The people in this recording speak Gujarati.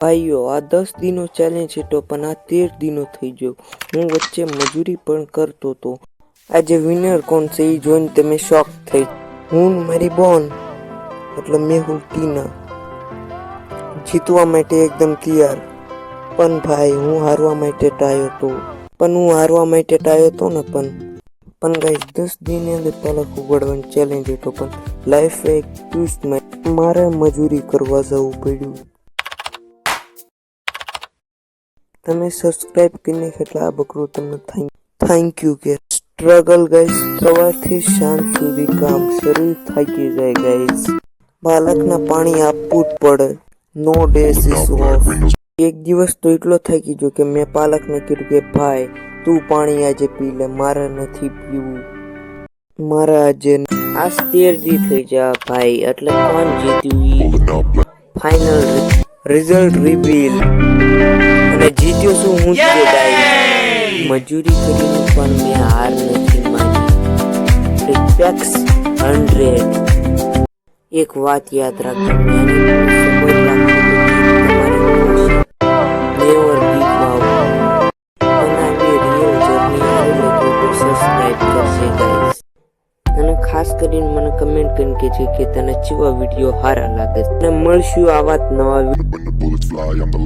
ભાઈઓ આ 10 દિનો ચેલેન્જ હતો પણ આ 13 દિનો થઈ ગયો. હું વચ્ચે મજૂરી પણ કરતો હતો. આજે વિનર કોણ છે એ જોઈને તમે શોક થઈ. હું મારી બોન એટલે મેહુલ ટીના જીતવા માટે એકદમ તૈયાર. પણ ભાઈ હું હારવા માટે ટાયો હતો. પણ ગાઈસ 10 દિનની અંદર પાલક ઉગાડવાની ચેલેન્જ હતો પણ લાઈફ એક ટ્વિસ્ટમાં મારે મજૂરી કરવા જવું પડ્યું. તમે સબસ્ક્રાઇબ કરીને એટલે આ બકરું તમને થેન્ક યુ કે સ્ટ્રગલ ગાઈસ સવારથી સાંજ સુધી કામ શરીર થાકી જાય ગાઈસ. બાળકના પાણી આપવું જ પડે. નો ડેઝ ઇઝ ઓફ. એક દિવસ તો એટલો થાકી ગયો કે મેં પાલકને કીધું કે ભાઈ તું પાણી આજે પી લે, મારે નથી પીવું. મારા આજે આ 13 દી થઈ જા ભાઈ એટલે કોણ જીત્યું ફાઇનલ રિઝલ્ટ રિવીલ. અને જીત્યો શું હું જ ગાઈસ. મજૂરી કરીને પણ મેં હાર નથી માની. રિસ્પેક્ટ 100. એક વાત યાદ રાખજો, તમારી નેવર ગીવ અપ. બનાવીએ રિયલ જર્ની આવે તો સબસ્ક્રાઇબ કરશે ગાઈસ. અને ખાસ કરીને મને કમેન્ટ કરીને કહેજો કે તને કેવા વિડીયો સારા લાગે. અને મળશું આવા જ નવા